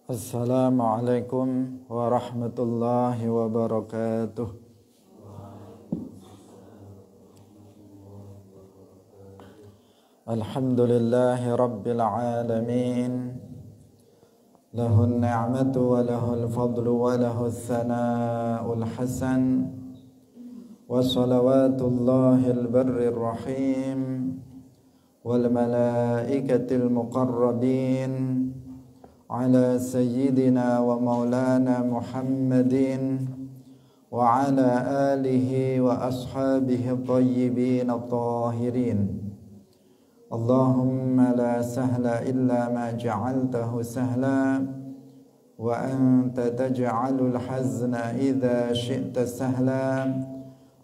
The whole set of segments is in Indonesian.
Assalamualaikum warahmatullahi wabarakatuh. Alhamdulillahi rabbil alamin. Lahun ni'matu wa lahul fadlu wa lahul thana'ul hasan. Wa salawatullahil barrir rahim. Wal malaikatil muqarrabin. على سيدنا ومولانا محمد وعلى آله وأصحابه الطيبين الطاهرين اللهم لا سهل إلا ما جعلته سهلا وأنت تجعل الحزن إذا شئت سهلا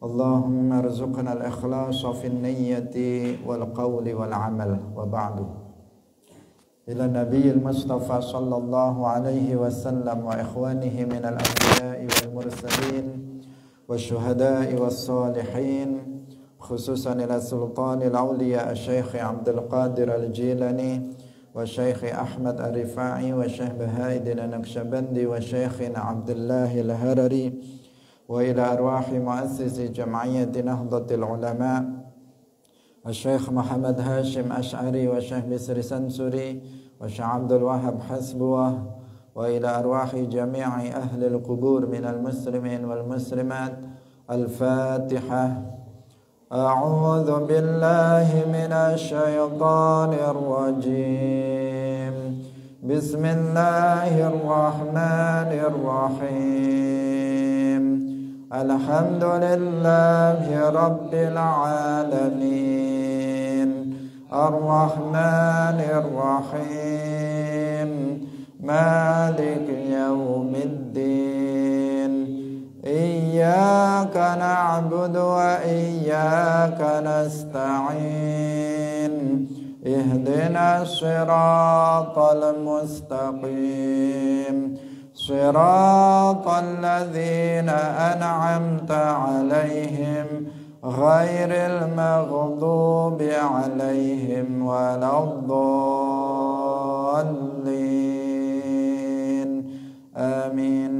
اللهم ارزقنا الإخلاص في النية والقول والعمل وبعد إلى النبي المصطفى صلى الله عليه وسلم وإخوانه من الأنبياء والمرسلين والشهداء والصالحين خصوصا إلى سلطان الأولياء الشيخ عبد القادر الجيلاني والشيخ أحمد الرفاعي والشيخ بهائد النقشبندي والشيخ عبد الله الهرري وإلى أرواح مؤسس جمعية نهضة العلماء الشيخ محمد هاشم أشعري والشيخ بسر سنسري والشيخ عبد الوهاب حسبوه وإلى أرواح جميع أهل القبور من المسلمين والمسلمات الفاتحة أعوذ بالله من الشيطان الرجيم بسم الله الرحمن الرحيم الحمد لله رب العالمين الرحمن الرحيم مالك يوم الدين إياك نعبد وإياك نستعين اهدنا الصراط المستقيم صراط الذين أنعمت عليهم غير المغضوب عليهم ولا الضالين آمين.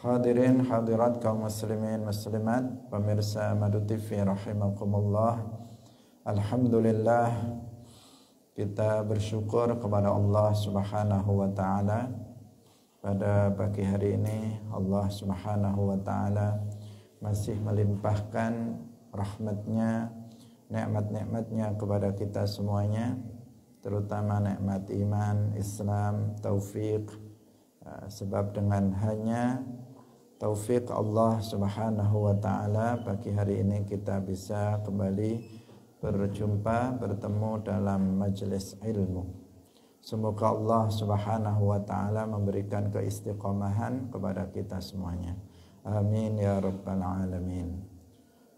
Hadirin hadirat kaum muslimin muslimat, pemirsa Madu TV rahimakumullah. Alhamdulillah, kita bersyukur kepada Allah Subhanahu wa taala. Pada pagi hari ini Allah Subhanahu wa taala masih melimpahkan rahmatnya, nikmat-nikmatnya kepada kita semuanya, terutama nikmat iman, Islam, taufik. Sebab dengan hanya taufik Allah Subhanahu wa taala pagi hari ini kita bisa kembali berjumpa, bertemu dalam majelis ilmu. Semoga Allah Subhanahu wa taala memberikan keistiqomahan kepada kita semuanya. Amin ya rabbal alamin.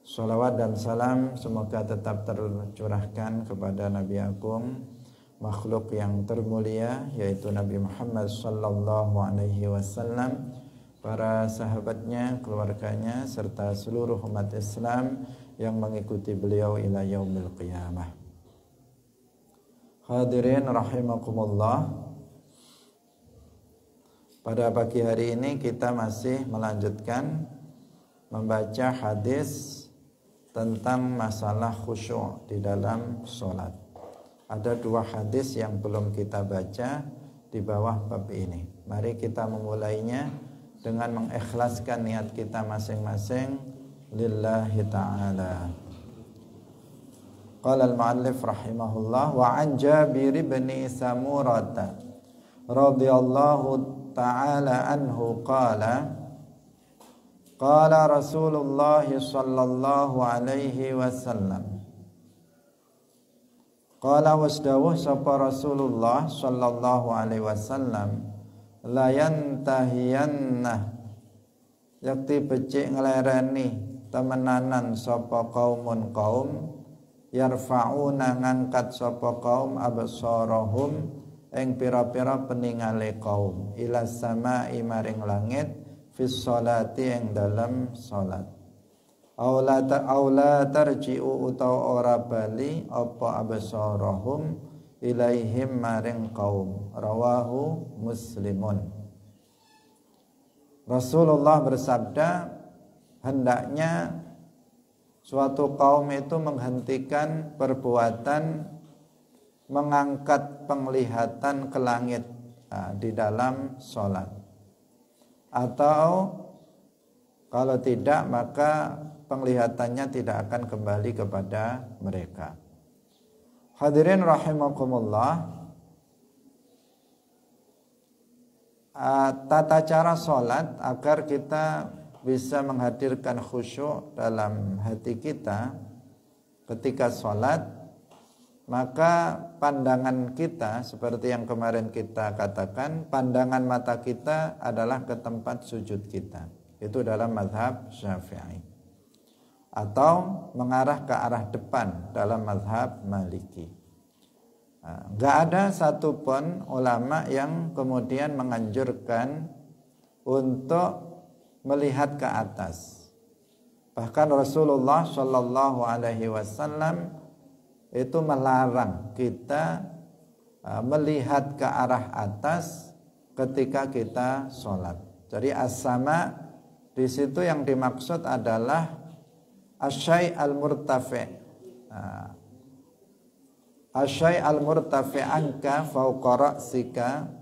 Salawat dan salam semoga tetap tercurahkan kepada Nabi Agung, makhluk yang termulia, yaitu Nabi Muhammad sallallahu alaihi wasallam, para sahabatnya, keluarganya, serta seluruh umat Islam yang mengikuti beliau ila yaumil qiyamah. Hadirin rahimakumullah. Pada pagi hari ini kita masih melanjutkan membaca hadis tentang masalah khusyuk di dalam sholat. Ada dua hadis yang belum kita baca di bawah bab ini. Mari kita memulainya dengan mengikhlaskan niat kita masing-masing lillahi ta'ala. Qala al-muallif rahimahullah wa an Jabir bin Samurah radhiyallahu ta'ala anhu qala qala Rasulullah sallallahu alaihi wasallam qala wasdawuh sapa Rasulullah sallallahu alaihi wasallam la yantahiyanna yakti becik nglereni temenanan sapa kaumun kaum yarfa'una ngangkat sapa kaum absarahum ing pira-pira peningale kaum ila samai maring langit fis sholati ing dalam salat aula tarji'u utawa ora bali apa absarahum ilaihim maring kaum. Rawahu Muslimun. Rasulullah bersabda, hendaknya suatu kaum itu menghentikan perbuatan mengangkat penglihatan ke langit di dalam sholat, atau kalau tidak maka penglihatannya tidak akan kembali kepada mereka. Hadirin rahimakumullah, tata cara sholat agar kita bisa menghadirkan khusyuk dalam hati kita ketika sholat, maka pandangan kita seperti yang kemarin kita katakan, pandangan mata kita adalah ke tempat sujud kita. Itu dalam mazhab Syafi'i. Atau mengarah ke arah depan dalam mazhab Maliki. Gak ada satupun ulama yang kemudian menganjurkan untuk melihat ke atas. Bahkan Rasulullah Shallallahu Alaihi Wasallam itu melarang kita melihat ke arah atas ketika kita sholat. Jadi as-sama di situ yang dimaksud adalah asyai al-murtafi, asyai al-murtafi anka fauqa ra'sika,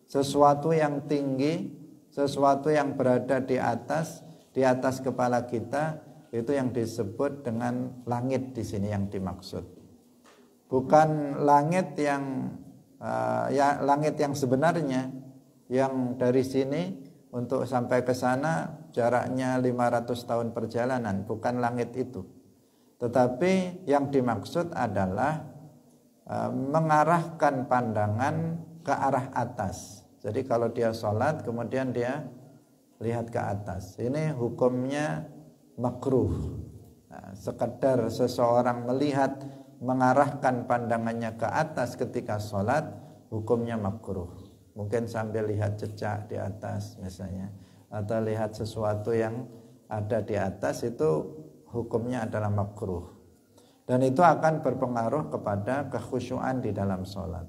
sesuatu yang tinggi, sesuatu yang berada di atas kepala kita, itu yang disebut dengan langit di sini yang dimaksud. Bukan langit yang langit yang sebenarnya, yang dari sini untuk sampai ke sana jaraknya 500 tahun perjalanan, bukan langit itu. Tetapi yang dimaksud adalah mengarahkan pandangan ke arah atas. Jadi kalau dia sholat kemudian dia lihat ke atas, ini hukumnya makruh. Sekedar seseorang melihat, mengarahkan pandangannya ke atas ketika sholat, hukumnya makruh. Mungkin sambil lihat jejak di atas misalnya, atau lihat sesuatu yang ada di atas, itu hukumnya adalah makruh. Dan itu akan berpengaruh kepada kekhusyuan di dalam sholat.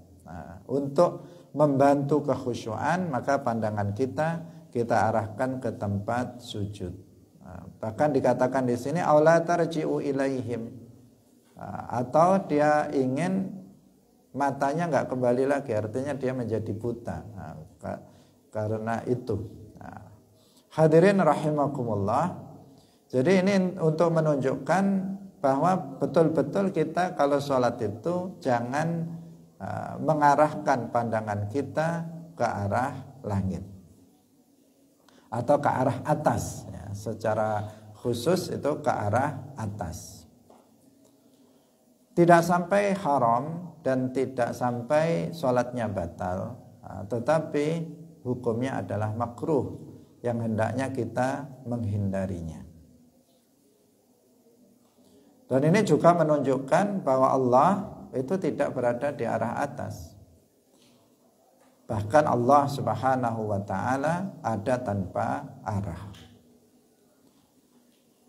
Untuk membantu kekhusyuan, maka pandangan kita arahkan ke tempat sujud. Bahkan dikatakan di sini aula tarji'u ilaihim, atau dia ingin matanya nggak kembali lagi, artinya dia menjadi buta karena itu. Hadirin rahimakumullah, jadi ini untuk menunjukkan bahwa betul-betul kita kalau sholat itu jangan mengarahkan pandangan kita ke arah langit atau ke arah atas, ya, secara khusus itu ke arah atas. Tidak sampai haram dan tidak sampai sholatnya batal, tetapi hukumnya adalah makruh yang hendaknya kita menghindarinya. Dan ini juga menunjukkan bahwa Allah itu tidak berada di arah atas. Bahkan Allah Subhanahu wa ta'ala ada tanpa arah.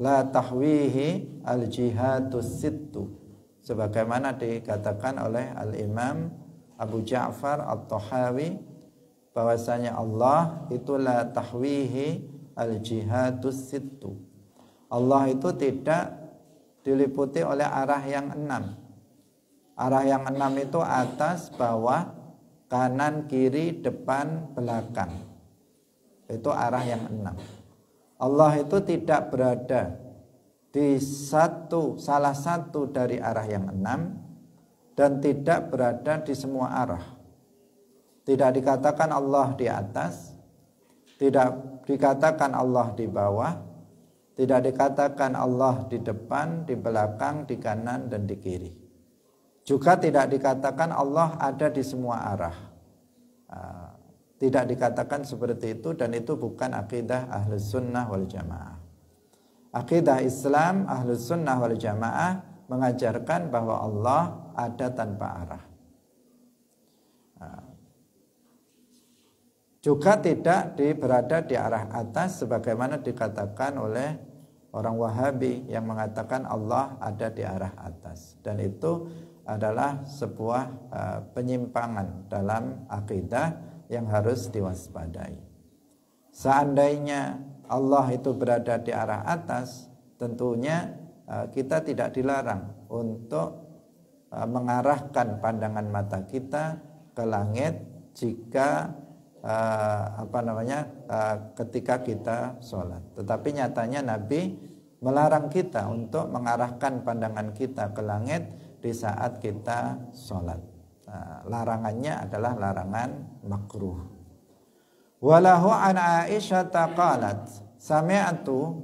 La tahwihi al-jihadus sittu, sebagaimana dikatakan oleh Al-Imam Abu Ja'far At-Tahawi, bahwasanya Allah itu la tahwihi al-jihadus sittu. Allah itu tidak diliputi oleh arah yang 6. Arah yang 6 itu atas, bawah, kanan, kiri, depan, belakang. Itu arah yang 6. Allah itu tidak berada di salah satu dari arah yang 6 dan tidak berada di semua arah. Tidak dikatakan Allah di atas, tidak dikatakan Allah di bawah, tidak dikatakan Allah di depan, di belakang, di kanan dan di kiri. Juga tidak dikatakan Allah ada di semua arah. Tidak dikatakan seperti itu, dan itu bukan akidah Ahlus Sunnah wal Jamaah. Akidah Islam Ahlus Sunnah wal Jamaah mengajarkan bahwa Allah ada tanpa arah. Juga tidak berada di arah atas sebagaimana dikatakan oleh orang Wahabi yang mengatakan Allah ada di arah atas. Dan itu adalah sebuah penyimpangan dalam akidah yang harus diwaspadai. Seandainya Allah itu berada di arah atas, tentunya kita tidak dilarang untuk mengarahkan pandangan mata kita ke langit jika ketika kita sholat. Tetapi nyatanya Nabi melarang kita untuk mengarahkan pandangan kita ke langit di saat kita sholat. Larangannya adalah larangan makruh. Walahu an Aisyah qalat sami'tu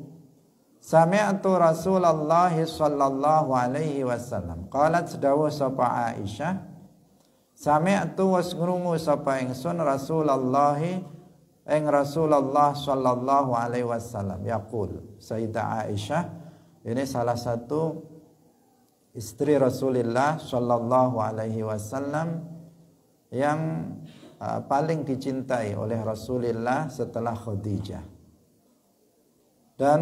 Rasulullah sallallahu alaihi wasallam. Qalat sedawu sapa Aisyah, sami'tu was ngrungu sapa ingsun Rasulullah ing Rasulullah sallallahu alaihi wasallam yaqul. Sayyidah Aisyah ini salah satu istri Rasulullah sallallahu alaihi wasallam yang paling dicintai oleh Rasulullah setelah Khadijah. Dan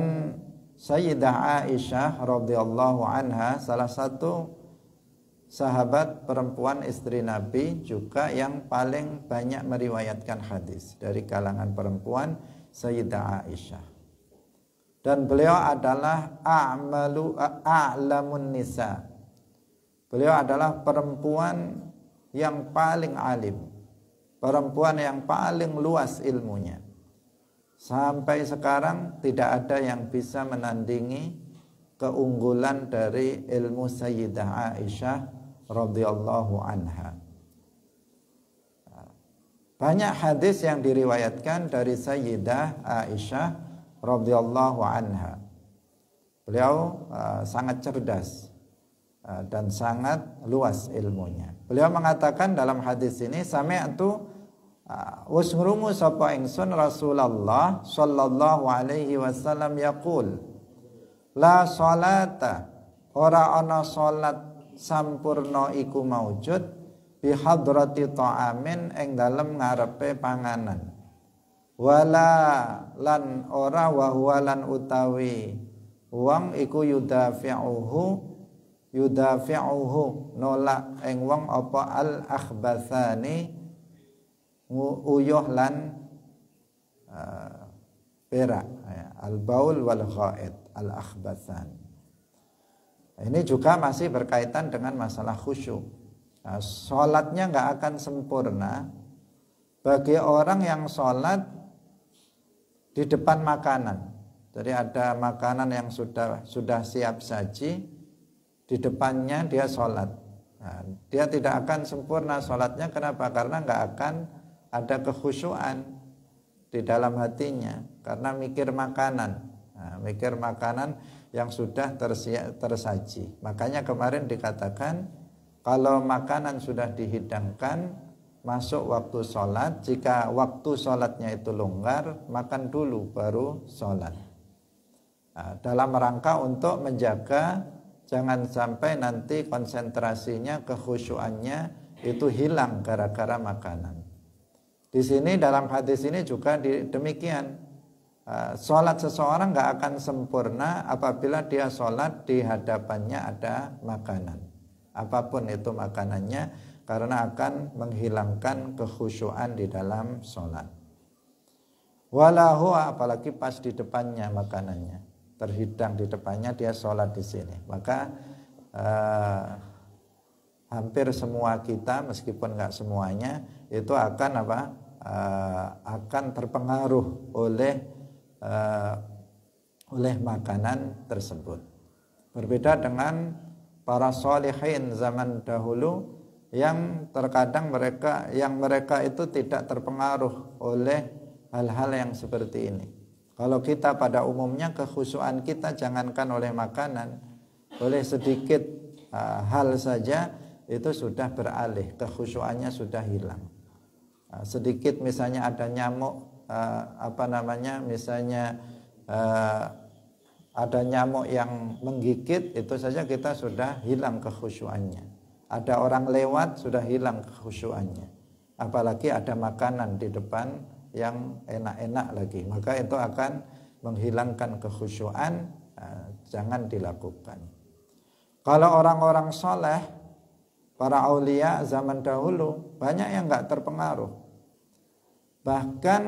Sayyidah Aisyah radhiyallahu anha salah satu sahabat perempuan istri Nabi juga yang paling banyak meriwayatkan hadis dari kalangan perempuan, Sayyidah Aisyah. Dan beliau adalah a'lamun nisa. Beliau adalah perempuan yang paling alim, perempuan yang paling luas ilmunya. Sampai sekarang tidak ada yang bisa menandingi keunggulan dari ilmu Sayyidah Aisyah radhiyallahu anha. Banyak hadis yang diriwayatkan dari Sayyidah Aisyah radhiyallahu anha. Beliau sangat cerdas dan sangat luas ilmunya. Beliau mengatakan dalam hadis ini, sami'tu wis ngrungu sapa ingsun Rasulullah sallallahu alaihi wasallam yaqul, la salata ora ana salat sampurna iku maujud bi hadrati ta'amin ing dalem ngarepe panganan, wala lan ora wa huwa lan utawi wong iku yudafi'uhu nolak ing wong apa al akhbathani uyuh lan perak, al baul wal ghaid al akhbathan. Ini juga masih berkaitan dengan masalah khusyuk. Sholatnya nggak akan sempurna bagi orang yang sholat di depan makanan. Jadi ada makanan yang sudah siap saji, di depannya dia sholat. Dia tidak akan sempurna sholatnya. Kenapa? Karena nggak akan ada kekhusyuan di dalam hatinya karena mikir makanan, mikir makanan yang sudah tersaji. Makanya kemarin dikatakan kalau makanan sudah dihidangkan masuk waktu sholat, jika waktu sholatnya itu longgar, makan dulu baru sholat. Dalam rangka untuk menjaga jangan sampai nanti konsentrasinya, kekhusyuannya itu hilang gara-gara makanan. Di sini dalam hadis ini juga demikian. Sholat seseorang nggak akan sempurna apabila dia sholat di hadapannya ada makanan. Apapun itu makanannya, karena akan menghilangkan kekhusyuan di dalam sholat. Walahu, apalagi pas di depannya makanannya, terhidang di depannya, dia sholat di sini. Maka hampir semua kita, meskipun nggak semuanya, itu akan akan terpengaruh oleh makanan tersebut. Berbeda dengan para sholihin zaman dahulu yang terkadang mereka itu tidak terpengaruh oleh hal-hal yang seperti ini. Kalau kita pada umumnya kekhusyuan kita jangankan oleh makanan, oleh sedikit hal saja itu sudah beralih, kekhusyuannya sudah hilang. Sedikit misalnya ada nyamuk, misalnya ada nyamuk yang menggigit, itu saja kita sudah hilang kekhusyuannya. Ada orang lewat sudah hilang kekhusyuannya. Apalagi ada makanan di depan yang enak-enak lagi, maka itu akan menghilangkan kekhusyuan. Jangan dilakukan. Kalau orang-orang soleh para aulia zaman dahulu banyak yang nggak terpengaruh. Bahkan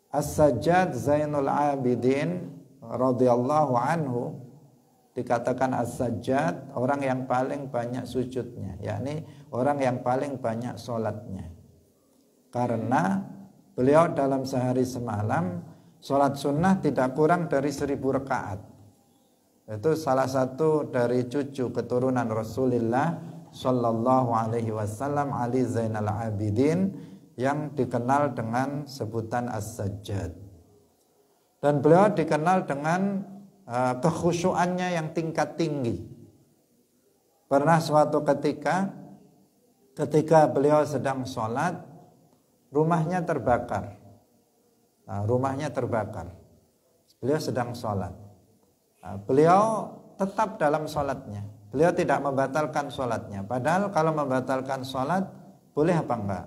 As-Sajjad Zainul Abidin radhiyallahu anhu dikatakan As-Sajjad orang yang paling banyak sujudnya, yakni orang yang paling banyak sholatnya. Karena beliau dalam sehari semalam sholat sunnah tidak kurang dari 1000 rakaat. Itu salah satu dari cucu keturunan Rasulullah Sallallahu Alaihi Wasallam, Ali Zainal Abidin, yang dikenal dengan sebutan As-Sajjad. Dan beliau dikenal dengan kekhusyuannya yang tingkat tinggi. Pernah suatu ketika beliau sedang sholat, rumahnya terbakar. Rumahnya terbakar. Beliau sedang sholat. Beliau tetap dalam sholatnya. Beliau tidak membatalkan sholatnya. Padahal kalau membatalkan sholat, boleh apa enggak?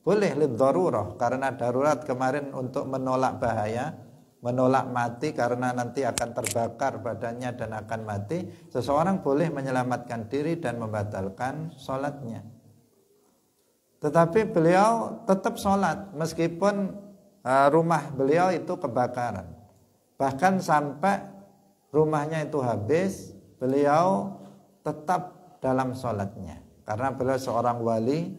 Boleh liddarurah, karena darurat kemarin untuk menolak bahaya, menolak mati karena nanti akan terbakar badannya dan akan mati. Seseorang boleh menyelamatkan diri dan membatalkan sholatnya. Tetapi beliau tetap sholat meskipun rumah beliau itu kebakaran. Bahkan sampai rumahnya itu habis, beliau tetap dalam sholatnya. Karena beliau seorang wali,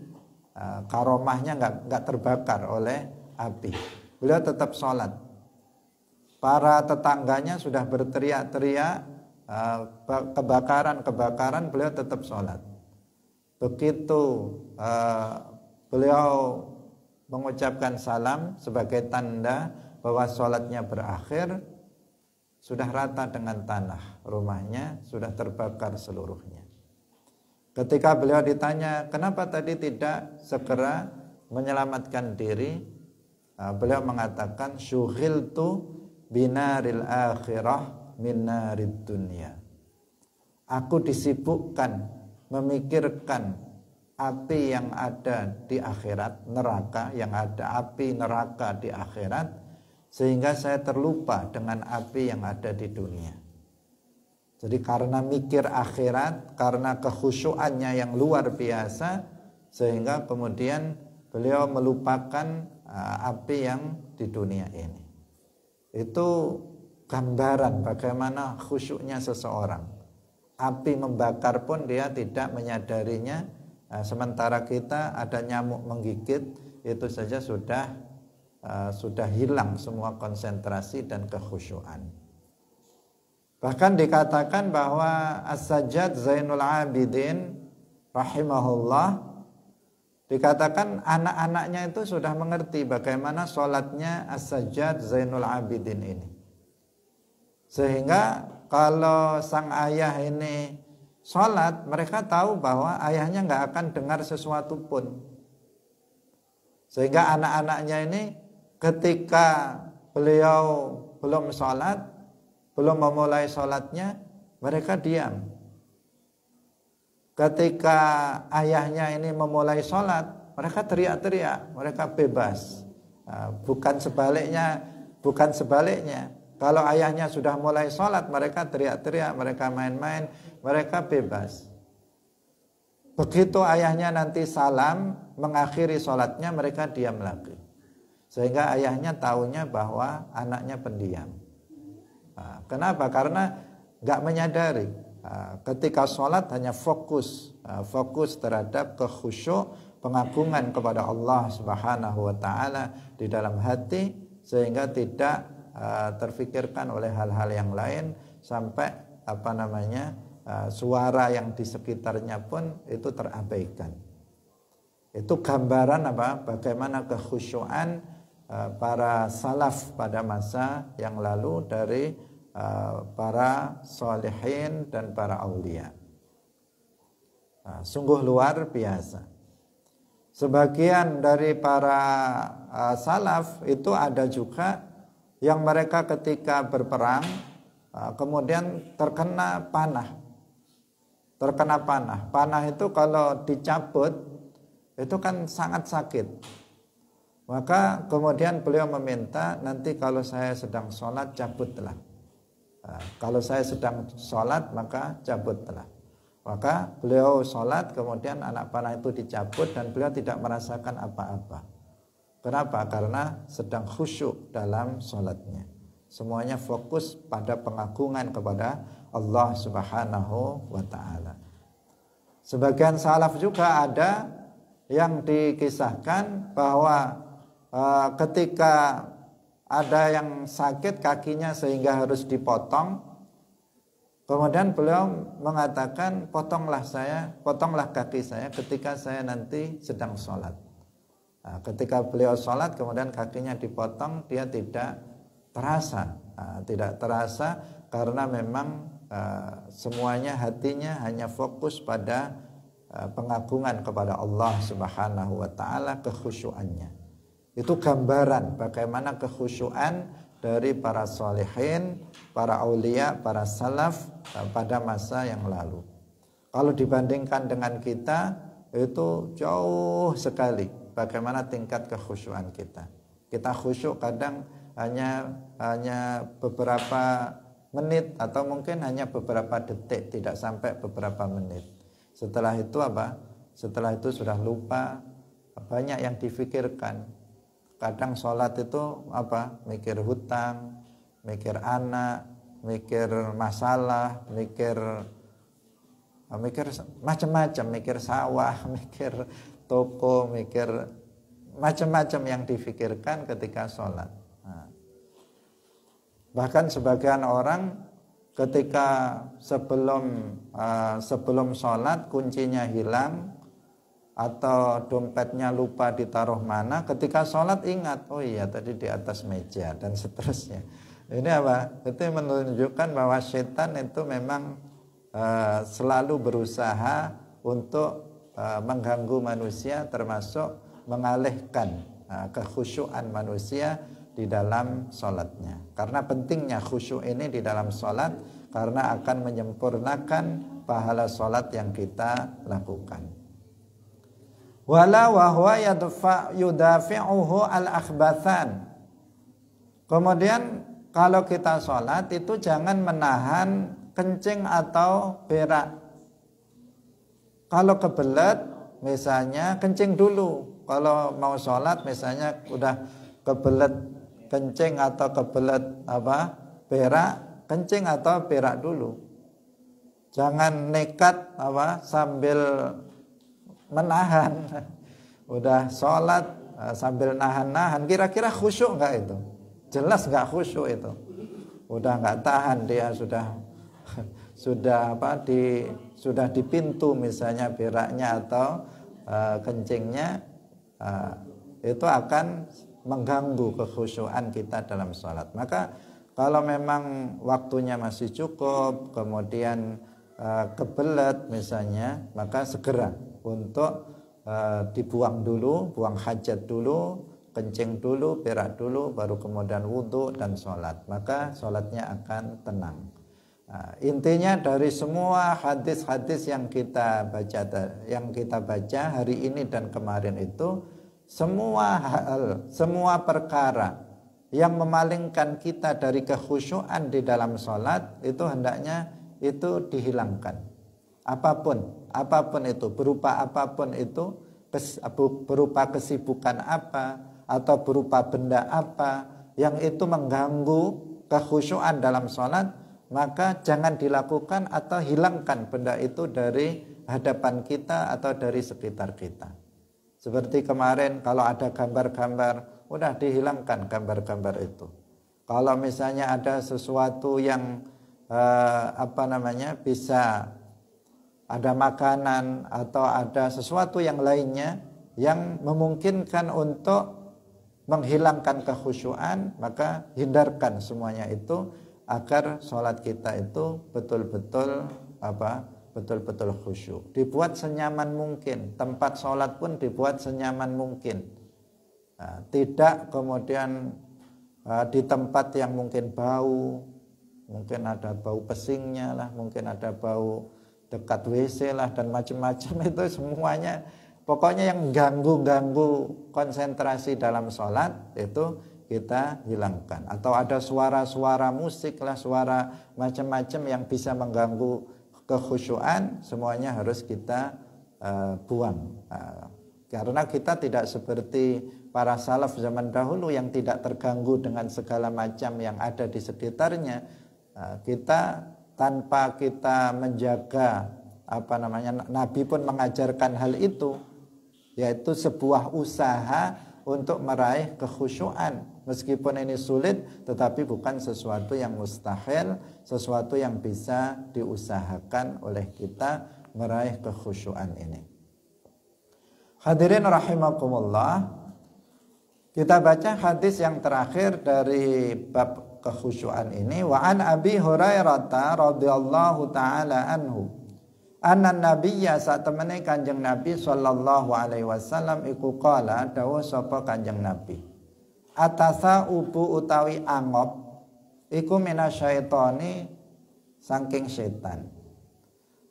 karomahnya nggak terbakar oleh api. Beliau tetap sholat. Para tetangganya sudah berteriak-teriak kebakaran, beliau tetap sholat. Begitu beliau mengucapkan salam sebagai tanda bahwa sholatnya berakhir, sudah rata dengan tanah rumahnya, sudah terbakar seluruhnya. Ketika beliau ditanya kenapa tadi tidak segera menyelamatkan diri, beliau mengatakan syughiltu binaril akhirah min narid dunya. Aku disibukkan memikirkan api yang ada di akhirat, neraka yang ada, api neraka di akhirat, sehingga saya terlupa dengan api yang ada di dunia. Jadi karena mikir akhirat, karena kekhusyuannya yang luar biasa, sehingga kemudian beliau melupakan api yang di dunia ini. Itu gambaran bagaimana khusyuknya seseorang. Api membakar pun dia tidak menyadarinya, sementara kita ada nyamuk menggigit, itu saja sudah hilang semua konsentrasi dan kekhusyuan. Bahkan dikatakan bahwa As-Sajjad Zainul Abidin rahimahullah, dikatakan anak-anaknya itu sudah mengerti bagaimana sholatnya As-Sajjad Zainul Abidin ini. Sehingga kalau sang ayah ini sholat, mereka tahu bahwa ayahnya nggak akan dengar sesuatu pun. Sehingga anak-anaknya ini ketika beliau belum sholat, belum memulai sholatnya, mereka diam. Ketika ayahnya ini memulai sholat, mereka teriak-teriak, mereka bebas. Bukan sebaliknya. Kalau ayahnya sudah mulai sholat, mereka teriak-teriak, mereka main-main, mereka bebas. Begitu ayahnya nanti salam, mengakhiri sholatnya, mereka diam lagi. Sehingga ayahnya tahunya bahwa anaknya pendiam. Kenapa? Karena nggak menyadari. Ketika sholat hanya fokus terhadap kekhusyuk, pengagungan kepada Allah Subhanahu Wa Taala di dalam hati, sehingga tidak terfikirkan oleh hal-hal yang lain, sampai suara yang di sekitarnya pun itu terabaikan. Itu gambaran bagaimana kekhusyuan para salaf pada masa yang lalu dari para sholihin dan para aulia. Sungguh luar biasa. Sebagian dari para salaf itu ada juga yang mereka ketika berperang kemudian terkena panah. Panah itu kalau dicabut itu kan sangat sakit. Maka kemudian beliau meminta, nanti kalau saya sedang sholat cabutlah. Kalau saya sedang sholat maka cabutlah. Maka beliau sholat, kemudian anak panah itu dicabut dan beliau tidak merasakan apa-apa. Kenapa? Karena sedang khusyuk dalam sholatnya. Semuanya fokus pada pengagungan kepada Allah Subhanahu wa ta'ala. Sebagian salaf juga ada yang dikisahkan bahwa ketika ada yang sakit kakinya sehingga harus dipotong, kemudian beliau mengatakan, potonglah kaki saya ketika saya nanti sedang sholat. Nah, ketika beliau sholat kemudian kakinya dipotong, dia tidak terasa karena memang semuanya hatinya hanya fokus pada pengagungan kepada Allah Subhanahu wa ta'ala, kekhusyuannya. Itu gambaran bagaimana kekhusyuan dari para sholihin, para aulia, para salaf pada masa yang lalu. Kalau dibandingkan dengan kita, itu jauh sekali bagaimana tingkat kekhusyuan kita. Kita khusyuk kadang hanya beberapa menit atau mungkin hanya beberapa detik, tidak sampai beberapa menit. Setelah itu apa? Setelah itu sudah lupa, banyak yang difikirkan. Kadang sholat itu apa? Mikir hutang, mikir anak, mikir masalah, mikir macam-macam, mikir sawah, mikir toko, mikir macam-macam yang difikirkan ketika sholat. Nah, bahkan sebagian orang ketika sebelum sholat kuncinya hilang atau dompetnya lupa ditaruh mana, ketika sholat ingat, oh iya tadi di atas meja dan seterusnya. Ini apa? Itu menunjukkan bahwa setan itu memang selalu berusaha untuk mengganggu manusia, termasuk mengalihkan kekhusyuan manusia di dalam sholatnya. Karena pentingnya khusyuk ini di dalam sholat, karena akan menyempurnakan pahala sholat yang kita lakukan. Wala wa huwa yudafi'uhu al-akhbathan. Kemudian kalau kita sholat itu jangan menahan kencing atau berak. Kalau kebelet misalnya kencing dulu. Kalau mau sholat misalnya udah kebelet kencing atau kebelet berak, kencing atau berak dulu. Jangan nekat sambil menahan. Udah sholat sambil nahan-nahan, kira-kira khusyuk nggak itu? Jelas nggak khusyuk itu. Udah nggak tahan, dia sudah di pintu misalnya beraknya atau kencingnya, itu akan mengganggu kekhusyuan kita dalam sholat. Maka kalau memang waktunya masih cukup, kemudian kebelet misalnya, maka segera untuk dibuang dulu, buang hajat dulu, kencing dulu, berak dulu, baru kemudian wudhu dan sholat. Maka sholatnya akan tenang. Intinya dari semua hadis-hadis yang kita baca hari ini dan kemarin itu, semua hal, semua perkara yang memalingkan kita dari kekhusyuan di dalam sholat itu hendaknya itu dihilangkan. Apapun itu, berupa apapun itu, berupa kesibukan apa atau berupa benda apa yang itu mengganggu kekhusyuan dalam sholat, maka jangan dilakukan atau hilangkan benda itu dari hadapan kita atau dari sekitar kita. Seperti kemarin kalau ada gambar-gambar, udah dihilangkan gambar-gambar itu. Kalau misalnya ada sesuatu yang bisa ada makanan atau ada sesuatu yang lainnya yang memungkinkan untuk menghilangkan kekhusyuan, maka hindarkan semuanya itu agar sholat kita itu betul-betul khusyuk. Dibuat senyaman mungkin, tempat sholat pun dibuat senyaman mungkin. Tidak kemudian di tempat yang mungkin bau, mungkin ada bau pesingnya lah, mungkin ada bau dekat WC lah dan macam-macam itu semuanya. Pokoknya yang ganggu konsentrasi dalam sholat itu kita hilangkan. Atau ada suara-suara musik lah, suara macam-macam yang bisa mengganggu kekhusyuan semuanya harus kita buang. Karena kita tidak seperti para salaf zaman dahulu yang tidak terganggu dengan segala macam yang ada di sekitarnya. Kita tanpa kita menjaga Nabi pun mengajarkan hal itu, yaitu sebuah usaha untuk meraih kekhusyuan. Meskipun ini sulit, tetapi bukan sesuatu yang mustahil, sesuatu yang bisa diusahakan oleh kita meraih kekhusyuan ini. Hadirin rahimakumullah, kita baca hadis yang terakhir dari bab kekhusyuan ini. Wa an Abi Hurairah radhiyallahu taala anhu anna nabiyya satemene Kanjeng Nabi sallallahu alaihi wasallam iku qala dawuh sapa Kanjeng Nabi, atasa ubu utawi angop iku minasyaitoni saking setan.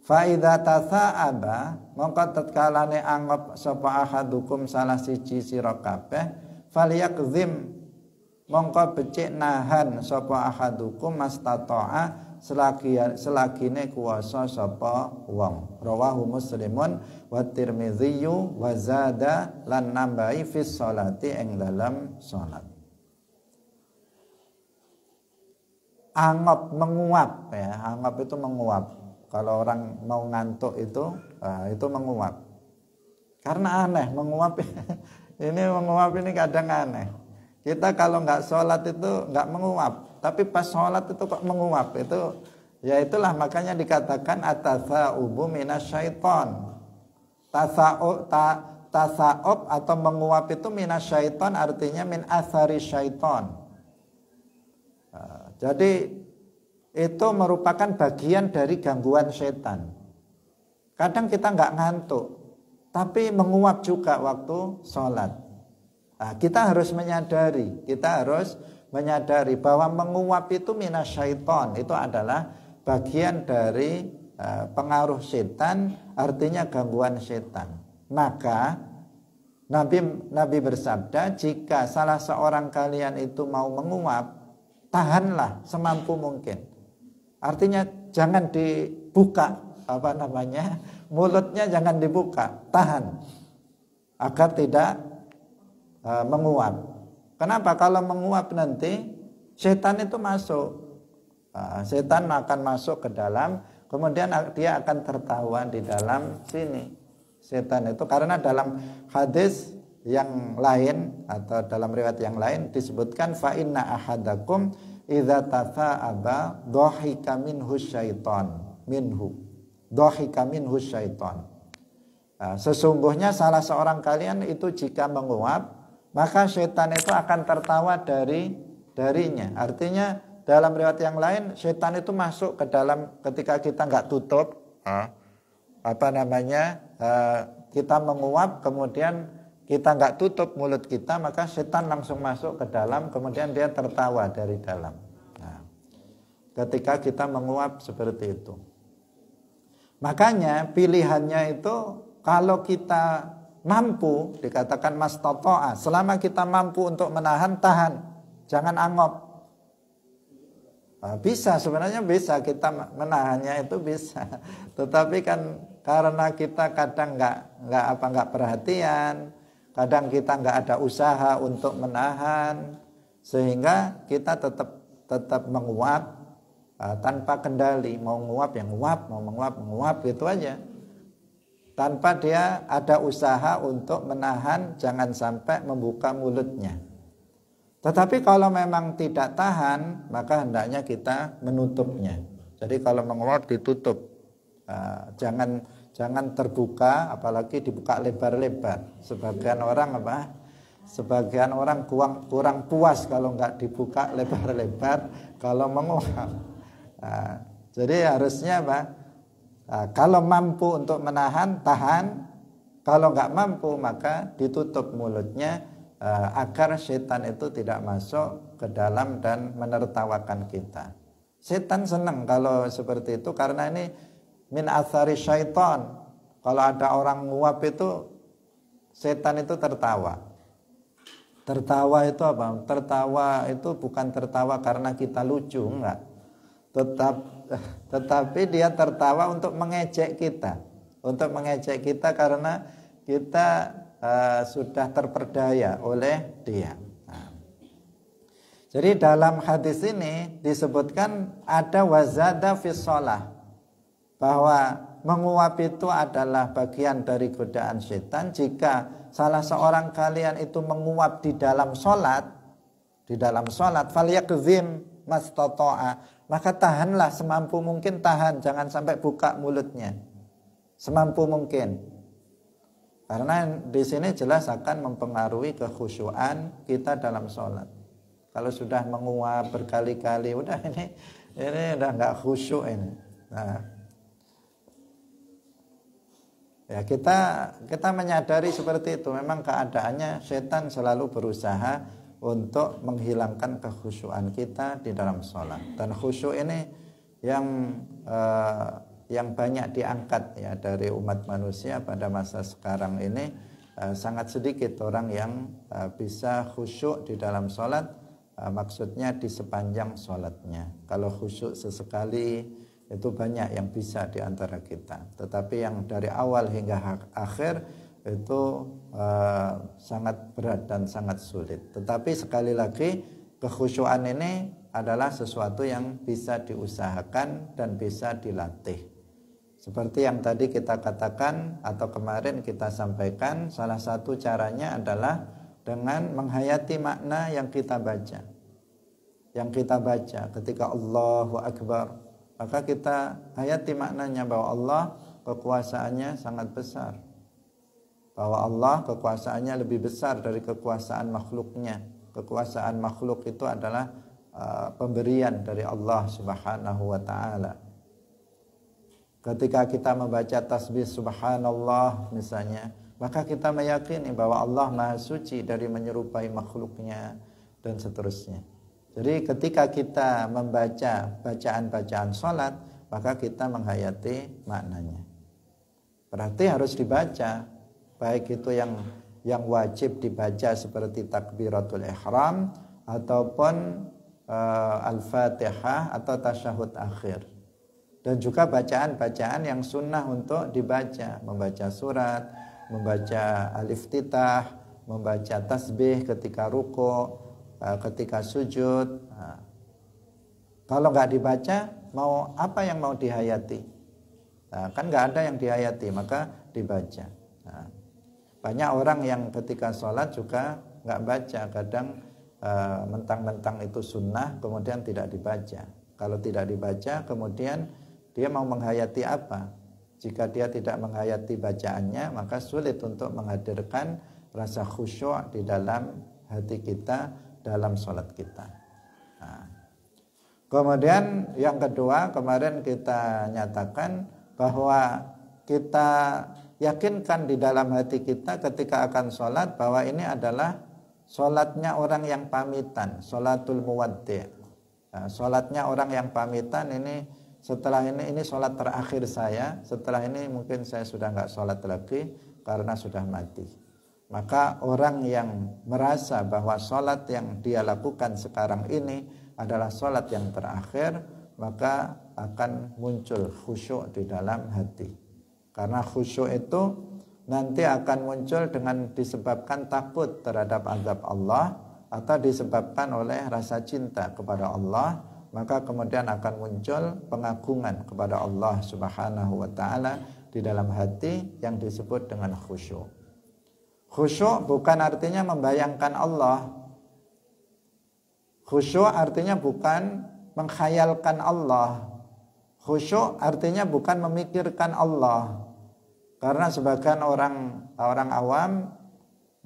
Fa idza tasa'aba mongko tatkalane angop sapa ahadukum salah siji sira kabeh falyakzim mongko becik nahan sapa ahadukum mastata'a selagine kuwasa sapa wong. Rawahu Muslimun wa Tirmidzi wa zada lan nambahi fi sholati ing dalam salat. Angop menguap ya, angop itu menguap. Kalau orang mau ngantuk itu menguap. Karena aneh menguap. Ini menguap ini kadang aneh. Kita kalau nggak sholat itu nggak menguap, tapi pas sholat itu kok menguap. Itu ya itulah makanya dikatakan at-tasa'ubu minasyaiton. Tasa'ub atau menguap itu minasyaiton artinya min athari syaiton. Jadi itu merupakan bagian dari gangguan setan. Kadang kita nggak ngantuk, tapi menguap juga waktu sholat. Nah, kita harus menyadari bahwa menguap itu minasyaiton, itu adalah bagian dari pengaruh setan, artinya gangguan setan. Maka Nabi bersabda, jika salah seorang kalian itu mau menguap, tahanlah semampu mungkin. Artinya jangan dibuka mulutnya jangan dibuka, tahan agar tidak menguap. Kenapa? Kalau menguap nanti setan itu masuk. Setan akan masuk ke dalam, kemudian dia akan tertawa di dalam sini. Setan itu karena dalam hadis yang lain atau dalam riwayat yang lain disebutkan fa inna ahadakum idza tasa'aba dhahika minhu syaiton sesungguhnya salah seorang kalian itu jika menguap maka setan itu akan tertawa darinya. Artinya dalam riwayat yang lain setan itu masuk ke dalam ketika kita nggak tutup kita menguap kemudian kita nggak tutup mulut kita, maka setan langsung masuk ke dalam, kemudian dia tertawa dari dalam. Nah, ketika kita menguap seperti itu. Makanya pilihannya itu kalau kita mampu, dikatakan mastata'a, selama kita mampu untuk menahan, tahan, jangan angop. Nah, bisa, sebenarnya bisa kita menahannya itu bisa. Tetapi kan karena kita kadang nggak perhatian, kadang kita nggak ada usaha untuk menahan, sehingga kita tetap menguap tanpa kendali. Mau nguap yang nguap, mau menguap gitu aja, tanpa dia ada usaha untuk menahan, jangan sampai membuka mulutnya. Tetapi kalau memang tidak tahan, maka hendaknya kita menutupnya. Jadi kalau menguap ditutup, jangan terbuka, apalagi dibuka lebar-lebar. Sebagian orang kurang puas kalau nggak dibuka lebar-lebar kalau menguap. Jadi harusnya kalau mampu untuk menahan, tahan. Kalau nggak mampu maka ditutup mulutnya agar setan itu tidak masuk ke dalam dan menertawakan kita. Setan senang kalau seperti itu karena ini min athari syaiton. Kalau ada orang nguap itu setan itu tertawa. Tertawa itu apa? Tertawa itu bukan tertawa karena kita lucu, enggak. tetapi dia tertawa untuk mengejek kita. Untuk mengejek kita karena kita sudah terperdaya oleh dia. Jadi dalam hadis ini disebutkan ada wazada fis shalah, bahwa menguap itu adalah bagian dari godaan setan. Jika salah seorang kalian itu menguap di dalam sholat, falyakzim mastata'a, maka tahanlah semampu mungkin, jangan sampai buka mulutnya, semampu mungkin. Karena di sini jelas akan mempengaruhi kekhusyuan kita dalam sholat. Kalau sudah menguap berkali-kali, udah ini udah nggak khusyuk ini. Nah, ya kita menyadari seperti itu. Memang keadaannya setan selalu berusaha untuk menghilangkan kekhusyuan kita di dalam sholat. Dan khusyuk ini yang banyak diangkat ya dari umat manusia pada masa sekarang ini. Sangat sedikit orang yang bisa khusyuk di dalam sholat. Maksudnya di sepanjang sholatnya. Kalau khusyuk sesekali itu banyak yang bisa di antara kita. Tetapi yang dari awal hingga akhir itu sangat berat dan sangat sulit. Tetapi sekali lagi kekhusyuan ini adalah sesuatu yang bisa diusahakan dan bisa dilatih. Seperti yang tadi kita katakan atau kemarin kita sampaikan, salah satu caranya adalah dengan menghayati makna yang kita baca. Yang kita baca ketika Allahu Akbar, maka kita hayati maknanya bahwa Allah kekuasaannya sangat besar. Bahwa Allah kekuasaannya lebih besar dari kekuasaan makhluknya. Kekuasaan makhluk itu adalah pemberian dari Allah Subhanahu wa ta'ala. Ketika kita membaca tasbih subhanallah misalnya, maka kita meyakini bahwa Allah Maha Suci dari menyerupai makhluknya dan seterusnya. Jadi ketika kita membaca bacaan-bacaan sholat, maka kita menghayati maknanya. Berarti harus dibaca, baik itu yang wajib dibaca seperti takbiratul ihram ataupun al-fatihah atau tasyahud akhir. Dan juga bacaan-bacaan yang sunnah untuk dibaca, membaca surat, membaca al-iftitah, membaca tasbih ketika ruku, ketika sujud. Nah, kalau nggak dibaca, mau apa yang mau dihayati? Nah, kan nggak ada yang dihayati, maka dibaca. Nah, banyak orang yang ketika sholat juga nggak baca, kadang mentang-mentang itu sunnah, kemudian tidak dibaca. Kalau tidak dibaca, kemudian dia mau menghayati apa? Jika dia tidak menghayati bacaannya, maka sulit untuk menghadirkan rasa khusyuk di dalam hati kita, dalam sholat kita. Nah, kemudian yang kedua, kemarin kita nyatakan bahwa kita yakinkan di dalam hati kita ketika akan sholat bahwa ini adalah sholatnya orang yang pamitan, sholatul muwaddi'. Nah, sholatnya orang yang pamitan ini, setelah ini sholat terakhir saya, setelah ini mungkin saya sudah nggak sholat lagi karena sudah mati. Maka orang yang merasa bahwa sholat yang dia lakukan sekarang ini adalah sholat yang terakhir, maka akan muncul khusyuk di dalam hati. Karena khusyuk itu nanti akan muncul dengan disebabkan takut terhadap azab Allah atau disebabkan oleh rasa cinta kepada Allah. Maka kemudian akan muncul pengagungan kepada Allah Subhanahu wa ta'ala di dalam hati yang disebut dengan khusyuk. Khusyuk bukan artinya membayangkan Allah. Khusyuk artinya bukan mengkhayalkan Allah. Khusyuk artinya bukan memikirkan Allah. Karena sebagian orang awam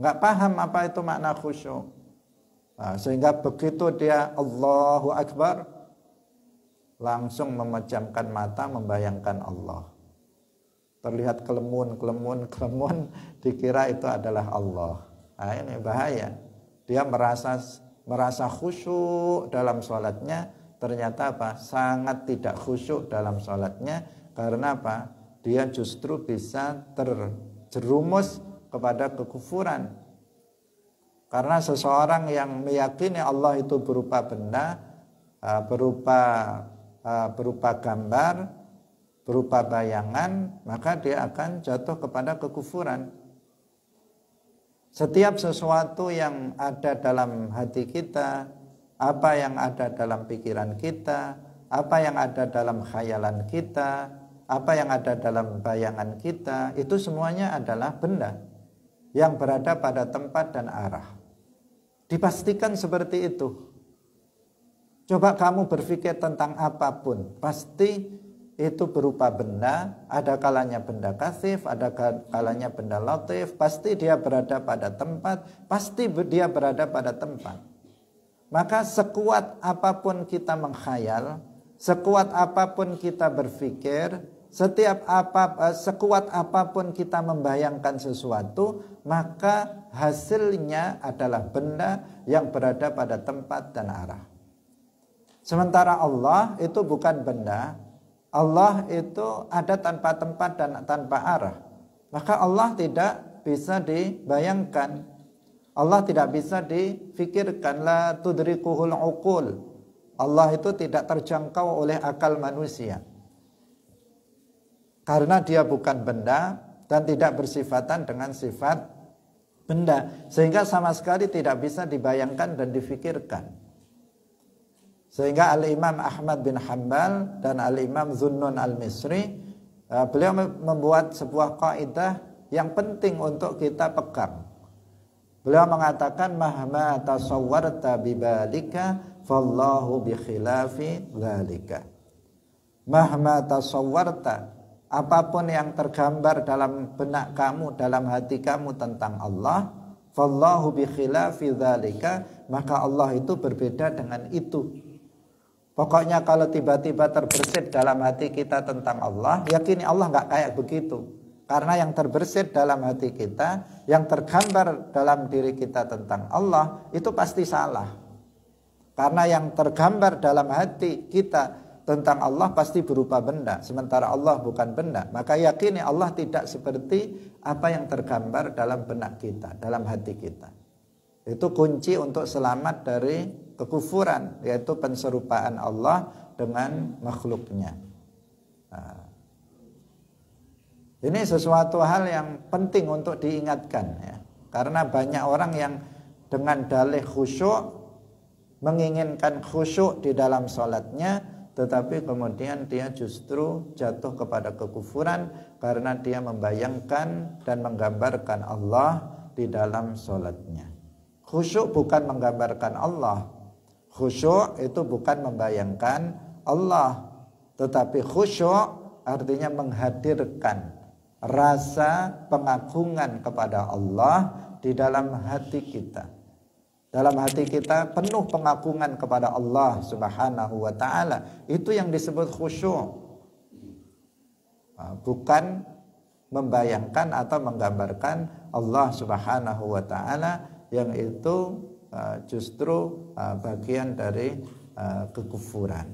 nggak paham apa itu makna khusyuk. Nah, sehingga begitu dia Allahu Akbar, langsung memejamkan mata membayangkan Allah. Terlihat kelemun, dikira itu adalah Allah. Nah, ini bahaya. Dia merasa khusyuk dalam sholatnya, ternyata apa? Sangat tidak khusyuk dalam sholatnya. Karena apa? Dia justru bisa terjerumus kepada kekufuran. Karena seseorang yang meyakini Allah itu berupa benda, berupa berupa gambar, berupa bayangan, maka dia akan jatuh kepada kekufuran. Setiap sesuatu yang ada dalam hati kita, apa yang ada dalam pikiran kita, apa yang ada dalam khayalan kita, apa yang ada dalam bayangan kita, itu semuanya adalah benda yang berada pada tempat dan arah. Dipastikan seperti itu. Coba kamu berpikir tentang apapun, pasti itu berupa benda, ada kalanya benda kasif, ada kalanya benda latif, pasti dia berada pada tempat, pasti dia berada pada tempat. Maka sekuat apapun kita menghayal, sekuat apapun kita berpikir, sekuat apapun kita membayangkan sesuatu, maka hasilnya adalah benda yang berada pada tempat dan arah. Sementara Allah itu bukan benda, Allah itu ada tanpa tempat dan tanpa arah. Maka Allah tidak bisa dibayangkan, Allah tidak bisa difikirkan. La tudrikuhul uqul. Allah itu tidak terjangkau oleh akal manusia, karena dia bukan benda dan tidak bersifatan dengan sifat benda, sehingga sama sekali tidak bisa dibayangkan dan difikirkan. Sehingga Al-Imam Ahmad bin Hanbal dan Al-Imam Zunnun Al-Misri, beliau membuat sebuah kaidah yang penting untuk kita pegang. Beliau mengatakan, mahma tasawwarta bibalika fallahu bi khilafi dzalika. Mahma tasawwarta, apapun yang tergambar dalam benak kamu, dalam hati kamu tentang Allah, fallahu bi khilafi dzalika, maka Allah itu berbeda dengan itu. Pokoknya kalau tiba-tiba terbersit dalam hati kita tentang Allah, yakini Allah nggak kayak begitu. Karena yang terbersit dalam hati kita, yang tergambar dalam diri kita tentang Allah, itu pasti salah. Karena yang tergambar dalam hati kita tentang Allah pasti berupa benda, sementara Allah bukan benda. Maka yakini Allah tidak seperti apa yang tergambar dalam benak kita, dalam hati kita. Itu kunci untuk selamat dari kekufuran, yaitu penserupaan Allah dengan makhluknya. Nah, ini sesuatu hal yang penting untuk diingatkan ya. Karena banyak orang yang dengan dalih khusyuk, menginginkan khusyuk di dalam sholatnya, tetapi kemudian dia justru jatuh kepada kekufuran karena dia membayangkan dan menggambarkan Allah di dalam sholatnya. Khusyuk bukan menggambarkan Allah. Khusyuk itu bukan membayangkan Allah, tetapi khusyuk artinya menghadirkan rasa pengagungan kepada Allah di dalam hati kita. Dalam hati kita penuh pengagungan kepada Allah Subhanahu wa ta'ala. Itu yang disebut khusyuk. Bukan membayangkan atau menggambarkan Allah Subhanahu wa ta'ala, yang itu justru bagian dari kekufuran.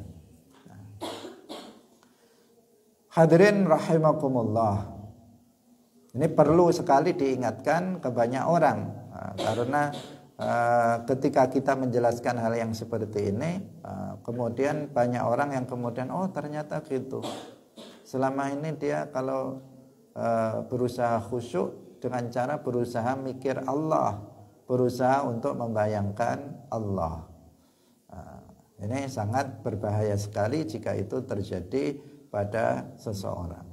Hadirin rahimakumullah, ini perlu sekali diingatkan ke banyak orang, karena ketika kita menjelaskan hal yang seperti ini, kemudian banyak orang yang kemudian ternyata gitu. Selama ini dia kalau berusaha khusyuk dengan cara berusaha mikir Allah, berusaha untuk membayangkan Allah. Ini sangat berbahaya sekali jika itu terjadi pada seseorang.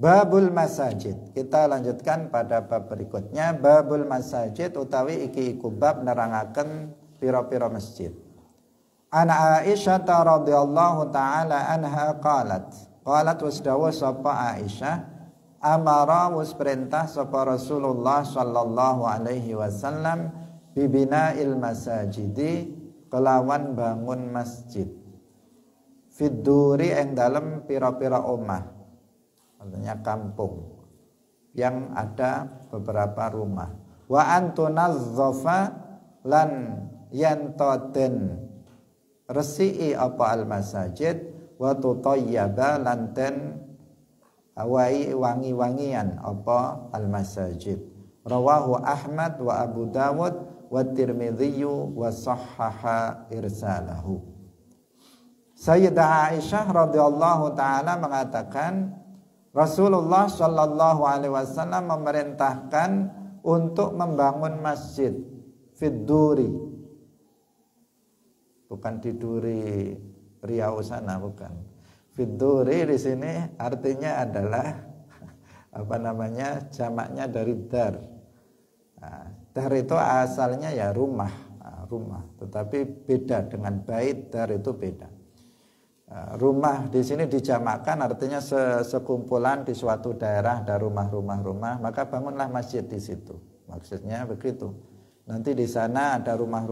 Babul masajid. Kita lanjutkan pada bab berikutnya. Babul masajid utawi iki iku bab nerangaken pira-pira masjid. Ana Aisyah radhiyallahu taala anha qalat wasdawu sapa Aisyah, amara was perintah sapa Rasulullah sallallahu alaihi wasallam bibina'il masajidi, kelawan bangun masjid, fidduri ing dalem pira-pira omah, artinya kampung yang ada beberapa rumah, wa antunazzafa lan yantaden resii apa al masajid, wa tutayyaba lan den awai wangi-wangian apa al masajid. Rawahu Ahmad wa Abu Dawud wa Tirmidzi wa sahhaha irsalahu. Sayyidah Aisyah radhiyallahu taala mengatakan Rasulullah shallallahu alaihi wasallam memerintahkan untuk membangun masjid fidduri, bukan di Duri Riau sana, bukan. Fidduri di sini artinya adalah jamaknya dari dar. Nah, dar itu asalnya ya rumah, tetapi beda dengan bait. Dar itu beda. Rumah di sini dijamakkan artinya sekumpulan di suatu daerah ada rumah, maka bangunlah masjid di situ. Maksudnya begitu. Nanti di sana ada rumah,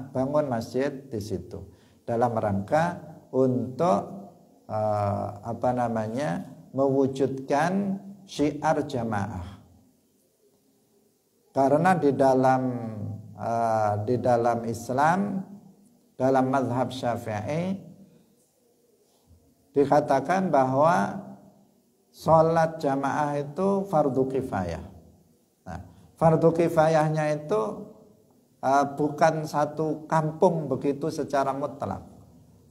bangun masjid di situ dalam rangka untuk mewujudkan syiar jamaah. Karena di dalam Islam, dalam mazhab Syafi'i dikatakan bahwa sholat jamaah itu fardu kifayah. Nah, fardu kifayahnya itu bukan satu kampung begitu secara mutlak,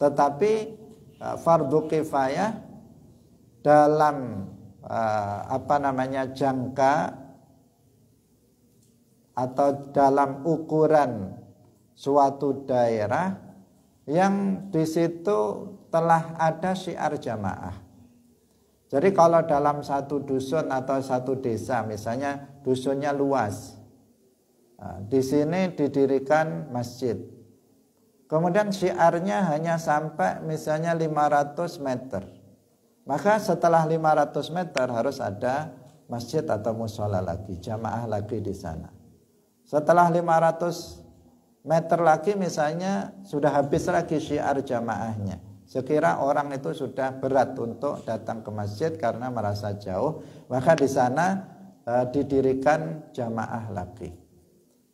tetapi fardu kifayah dalam jangka atau dalam ukuran suatu daerah yang di situ telah ada syiar jamaah. Jadi kalau dalam satu dusun atau satu desa, misalnya dusunnya luas, di sini didirikan masjid. Kemudian syiarnya hanya sampai misalnya 500 meter. Maka setelah 500 meter harus ada masjid atau mushola lagi, jamaah lagi di sana. Setelah 500 meter lagi misalnya sudah habis lagi syiar jamaahnya. Sekira orang itu sudah berat untuk datang ke masjid karena merasa jauh, maka di sana didirikan jamaah lagi.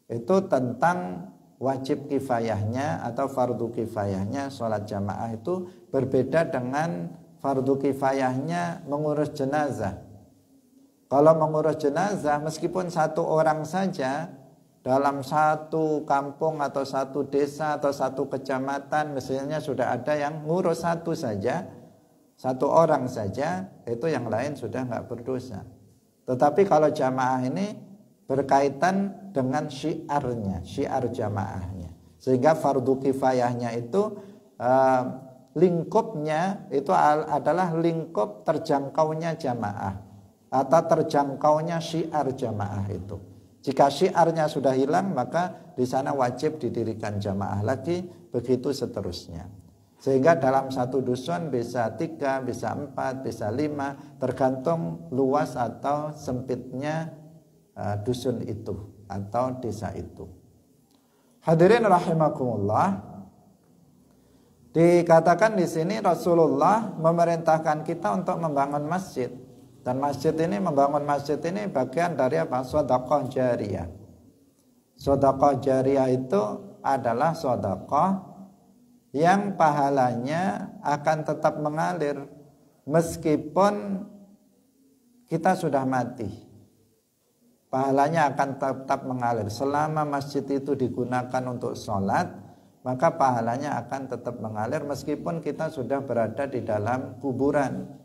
Itu tentang wajib kifayahnya atau fardu kifayahnya sholat jamaah itu berbeda dengan fardu kifayahnya mengurus jenazah. Kalau mengurus jenazah meskipun satu orang saja dalam satu kampung atau satu desa atau satu kecamatan misalnya sudah ada yang ngurus satu saja, satu orang saja, itu yang lain sudah nggak berdosa. Tetapi kalau jamaah ini berkaitan dengan syiarnya, syiar jamaahnya, sehingga fardu kifayahnya itu lingkupnya itu adalah lingkup terjangkaunya jamaah atau terjangkaunya syiar jamaah itu. Jika syiarnya sudah hilang, maka di sana wajib didirikan jamaah lagi, begitu seterusnya. Sehingga dalam satu dusun bisa 3, bisa 4, bisa 5, tergantung luas atau sempitnya dusun itu atau desa itu. Hadirin rahimakumullah, dikatakan di sini Rasulullah memerintahkan kita untuk membangun masjid. Dan membangun masjid ini bagian dari apa? Shadaqah jariyah. Shadaqah jariyah itu adalah shadaqah yang pahalanya akan tetap mengalir meskipun kita sudah mati. Pahalanya akan tetap mengalir. Selama masjid itu digunakan untuk sholat, maka pahalanya akan tetap mengalir meskipun kita sudah berada di dalam kuburan.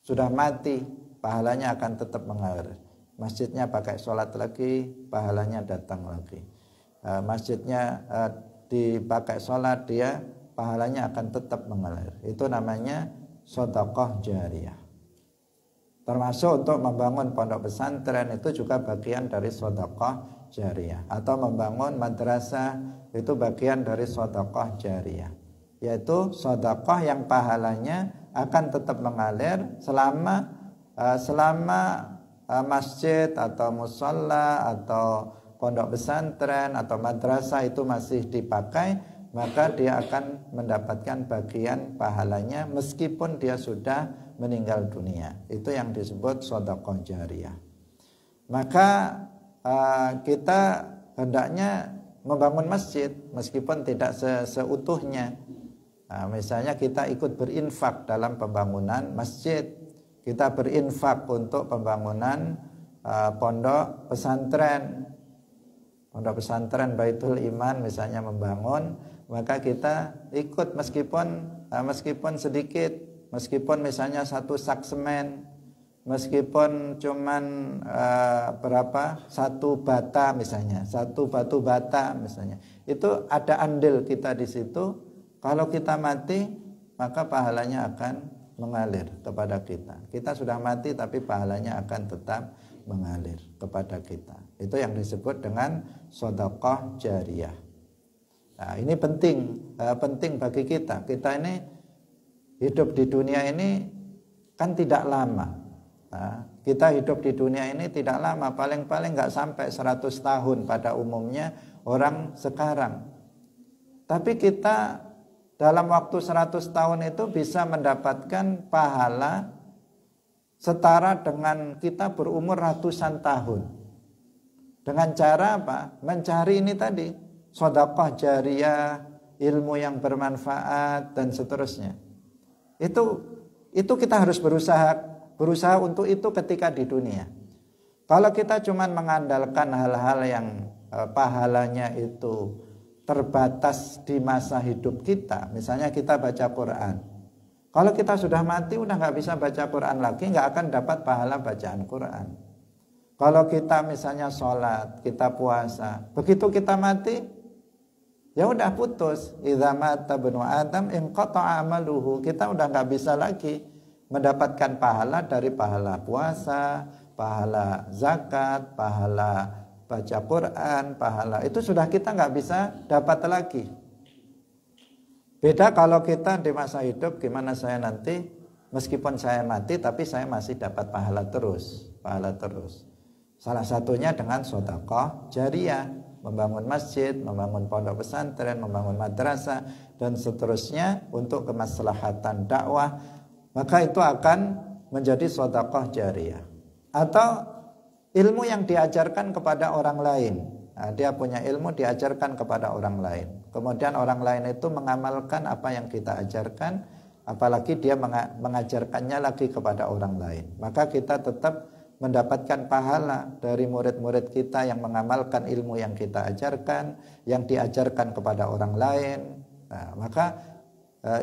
Sudah mati, pahalanya akan tetap mengalir. Masjidnya pakai sholat lagi, pahalanya datang lagi. Masjidnya dipakai sholat, dia pahalanya akan tetap mengalir. Itu namanya shadaqah jariyah. Termasuk untuk membangun pondok pesantren itu juga bagian dari shadaqah jariyah. Atau membangun madrasah itu bagian dari shadaqah jariyah. Yaitu shadaqah yang pahalanya akan tetap mengalir selama masjid atau mushola atau pondok pesantren atau madrasah itu masih dipakai, maka dia akan mendapatkan bagian pahalanya meskipun dia sudah meninggal dunia. Itu yang disebut shadaqah jariyah. Maka kita hendaknya membangun masjid meskipun tidak seutuhnya. Nah, misalnya kita ikut berinfak dalam pembangunan masjid, kita berinfak untuk pembangunan pondok pesantren, pondok pesantren Baitul Iman misalnya membangun, maka kita ikut meskipun sedikit, meskipun misalnya 1 sak semen, meskipun cuman berapa, 1 bata misalnya, 1 batu bata misalnya, itu ada andil kita di situ. Kalau kita mati, maka pahalanya akan mengalir kepada kita. Kita sudah mati tapi pahalanya akan tetap mengalir kepada kita. Itu yang disebut dengan sedekah jariyah. Nah, ini penting bagi kita. Kita ini hidup di dunia ini kan tidak lama. Nah, kita hidup di dunia ini tidak lama, paling-paling nggak sampai 100 tahun pada umumnya orang sekarang. Tapi kita dalam waktu 100 tahun itu bisa mendapatkan pahala setara dengan kita berumur ratusan tahun. Dengan cara apa? Mencari ini tadi, sedekah jariyah, ilmu yang bermanfaat dan seterusnya. Itu kita harus berusaha untuk itu ketika di dunia. Kalau kita cuma mengandalkan hal-hal yang pahalanya itu terbatas di masa hidup kita, misalnya kita baca Quran. Kalau kita sudah mati udah nggak bisa baca Quran lagi, nggak akan dapat pahala bacaan Quran. Kalau kita misalnya sholat, kita puasa, begitu kita mati, ya udah putus. Idza mata ibnu Adam inqata'a amaluhu. Kita udah nggak bisa lagi mendapatkan pahala dari pahala puasa, pahala zakat, pahala baca Quran, pahala itu sudah kita nggak bisa dapat lagi. Beda kalau kita di masa hidup, gimana saya nanti meskipun saya mati tapi saya masih dapat pahala terus. Salah satunya dengan sedekah jariyah, membangun masjid, membangun pondok pesantren, membangun madrasah dan seterusnya untuk kemaslahatan dakwah, maka itu akan menjadi sedekah jariyah. Atau ilmu yang diajarkan kepada orang lain. Nah, dia punya ilmu diajarkan kepada orang lain. Kemudian orang lain itu mengamalkan apa yang kita ajarkan, apalagi dia mengajarkannya lagi kepada orang lain. Maka kita tetap mendapatkan pahala dari murid-murid kita yang mengamalkan ilmu yang kita ajarkan, yang diajarkan kepada orang lain. Nah, maka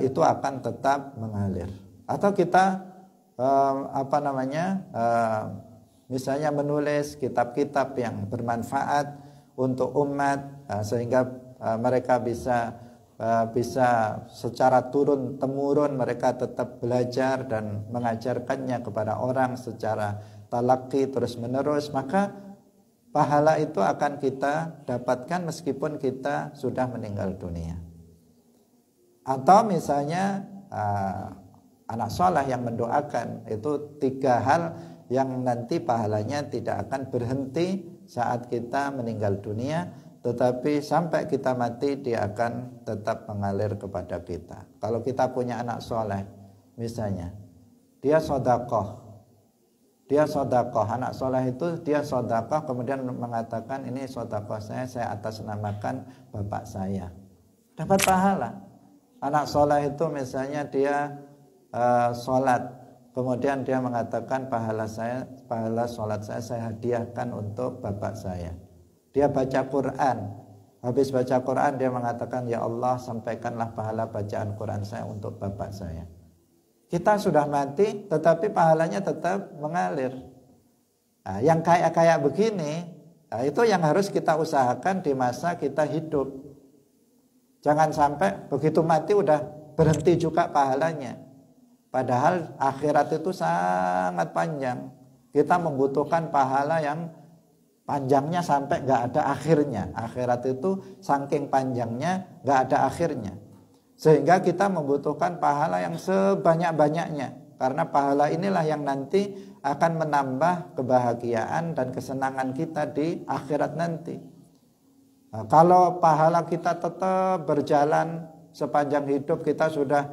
itu akan tetap mengalir. Atau kita misalnya menulis kitab-kitab yang bermanfaat untuk umat, sehingga mereka bisa secara turun temurun mereka tetap belajar dan mengajarkannya kepada orang secara talaqi terus menerus, maka pahala itu akan kita dapatkan meskipun kita sudah meninggal dunia. Atau misalnya anak saleh yang mendoakan, itu 3 hal yang nanti pahalanya tidak akan berhenti saat kita meninggal dunia, tetapi sampai kita mati dia akan tetap mengalir kepada kita. Kalau kita punya anak soleh misalnya, dia sedekah, anak soleh itu dia sedekah, kemudian mengatakan ini sedekah saya atasnamakan bapak saya, dapat pahala. Anak soleh itu misalnya dia sholat, kemudian dia mengatakan pahala sholat saya hadiahkan untuk bapak saya. Dia baca Quran, habis baca Quran dia mengatakan, ya Allah sampaikanlah pahala bacaan Quran saya untuk bapak saya. Kita sudah mati tetapi pahalanya tetap mengalir. Nah, yang kayak begini, nah itu yang harus kita usahakan di masa kita hidup. Jangan sampai begitu mati udah berhenti juga pahalanya. Padahal akhirat itu sangat panjang. Kita membutuhkan pahala yang panjangnya sampai nggak ada akhirnya. Akhirat itu saking panjangnya nggak ada akhirnya. Sehingga kita membutuhkan pahala yang sebanyak-banyaknya. Karena pahala inilah yang nanti akan menambah kebahagiaan dan kesenangan kita di akhirat nanti. Nah, kalau pahala kita tetap berjalan sepanjang hidup, kita sudah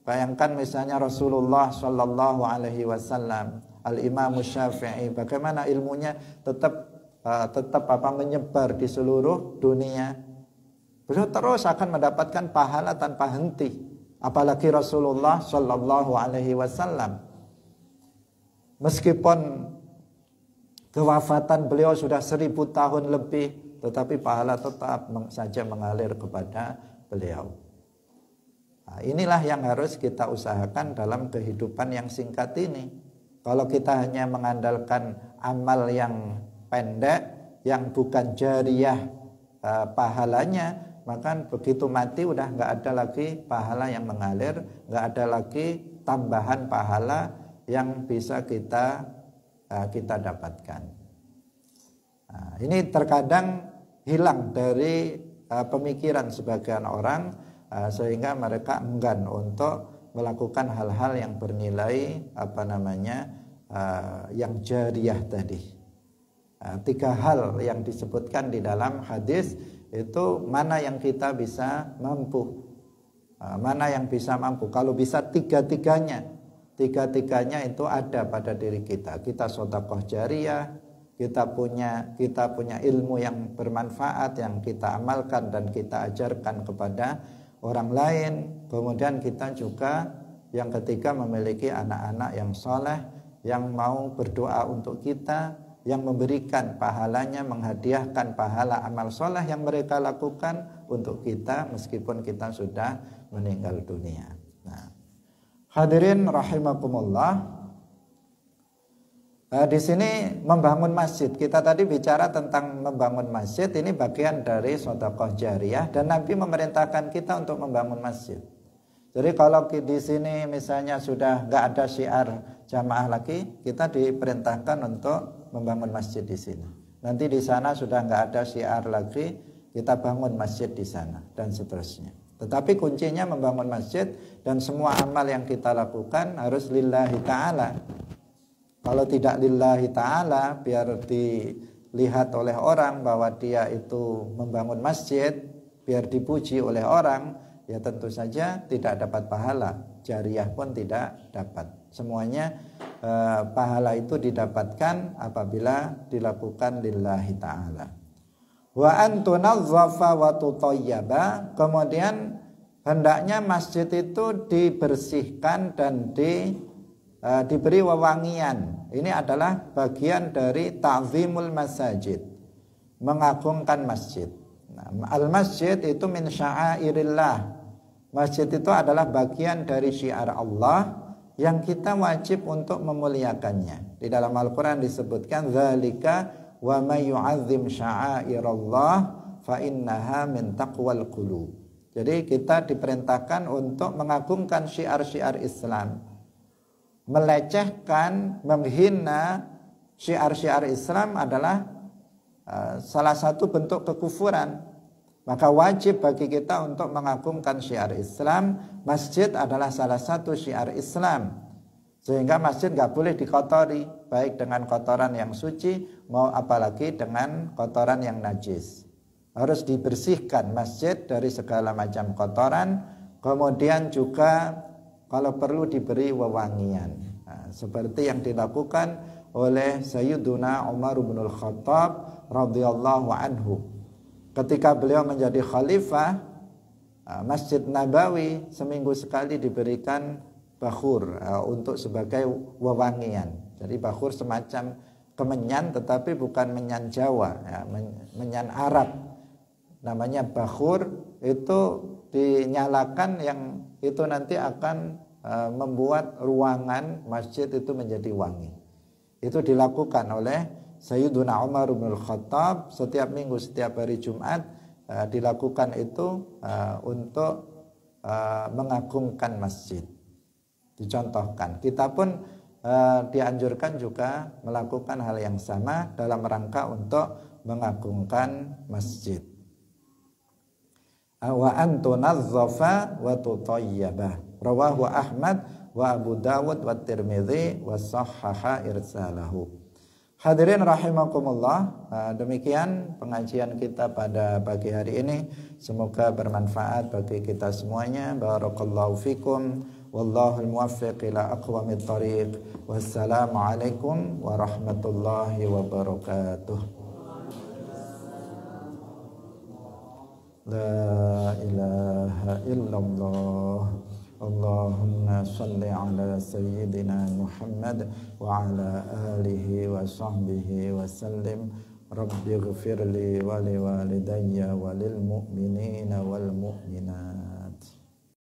bayangkan misalnya Rasulullah Shallallahu Alaihi Wasallam, Al-Imam Syafi'i, bagaimana ilmunya tetap menyebar di seluruh dunia. Beliau terus akan mendapatkan pahala tanpa henti. Apalagi Rasulullah Shallallahu Alaihi Wasallam, meskipun kewafatan beliau sudah 1000 tahun lebih, tetapi pahala tetap saja mengalir kepada beliau. Nah, inilah yang harus kita usahakan dalam kehidupan yang singkat ini. Kalau kita hanya mengandalkan amal yang pendek, yang bukan jariyah pahalanya, maka begitu mati udah nggak ada lagi pahala yang mengalir, nggak ada lagi tambahan pahala yang bisa kita dapatkan. Nah, ini terkadang hilang dari pemikiran sebagian orang, sehingga mereka enggan untuk melakukan hal-hal yang bernilai yang jariyah tadi. 3 hal yang disebutkan di dalam hadis itu mana yang kita bisa mampu, mana yang bisa mampu. Kalau bisa tiga-tiganya itu ada pada diri kita. Kita sedekah jariyah, kita punya ilmu yang bermanfaat yang kita amalkan dan kita ajarkan kepada orang lain. Kemudian kita juga yang ketiga memiliki anak-anak yang soleh yang mau berdoa untuk kita, yang memberikan pahalanya, menghadiahkan pahala amal soleh yang mereka lakukan untuk kita meskipun kita sudah meninggal dunia. Nah, hadirin rahimakumullah, di sini membangun masjid. Kita tadi bicara tentang membangun masjid, ini bagian dari sedekah jariyah dan Nabi memerintahkan kita untuk membangun masjid. Jadi kalau di sini misalnya sudah nggak ada syiar jamaah lagi, kita diperintahkan untuk membangun masjid di sini. Nanti di sana sudah nggak ada syiar lagi, kita bangun masjid di sana dan seterusnya. Tetapi kuncinya membangun masjid dan semua amal yang kita lakukan harus lillahi ta'ala. Kalau tidak lillahi ta'ala, biar dilihat oleh orang bahwa dia itu membangun masjid, biar dipuji oleh orang, ya tentu saja tidak dapat pahala, jariyah pun tidak dapat. Semuanya pahala itu didapatkan apabila dilakukan lillahi ta'ala. Wa antunazzafa wa tutayyaba, kemudian hendaknya masjid itu dibersihkan dan diberi wewangian. Ini adalah bagian dari ta'zimul masajid, mengagungkan masjid. Nah, al-masjid itu min sya'airillah. Masjid itu adalah bagian dari syiar Allah yang kita wajib untuk memuliakannya. Di dalam Al-Quran disebutkan zalika wa may yu'azzim sya'airallah fa innaha min taqwal qulub. Jadi kita diperintahkan untuk mengagungkan syiar-syiar Islam. Melecehkan, menghina syiar-syiar Islam adalah salah satu bentuk kekufuran. Maka wajib bagi kita untuk mengagungkan syiar Islam. Masjid adalah salah satu syiar Islam, sehingga masjid gak boleh dikotori, baik dengan kotoran yang suci mau apalagi dengan kotoran yang najis. Harus dibersihkan masjid dari segala macam kotoran. Kemudian juga kalau perlu diberi wewangian, seperti yang dilakukan oleh Sayyiduna Umar bin Khattab radhiyallahu anhu. Ketika beliau menjadi khalifah, Masjid Nabawi seminggu sekali diberikan bakhur untuk sebagai wewangian. Jadi bakhur semacam kemenyan, tetapi bukan menyan Jawa, menyan Arab. Namanya bakhur, itu dinyalakan yang itu nanti akan membuat ruangan masjid itu menjadi wangi. Itu dilakukan oleh Sayyiduna Umar bin Khattab setiap minggu, setiap hari Jumat dilakukan itu untuk mengagungkan masjid. Dicontohkan. Kita pun dianjurkan juga melakukan hal yang sama dalam rangka untuk mengagungkan masjid. Wa antunazzafa wa tutayyaba. Rawahu Ahmad wa Abu Dawud wa Tirmidzi wa sahhaha irsalahu. Hadirin rahimakumullah, demikian pengajian kita pada pagi hari ini. Semoga bermanfaat bagi kita semuanya. Barakallahu fikum, wallahul muwaffiq ila aqwamit thariq. Wassalamualaikum warahmatullahi wabarakatuh. La ilaha illallah. Allahumma salli ala sayyidina Muhammad wa ala alihi wa sahbihi wa sallim. Rabbighfirli wa liwalidayya walil mu'minina wal mu'minat.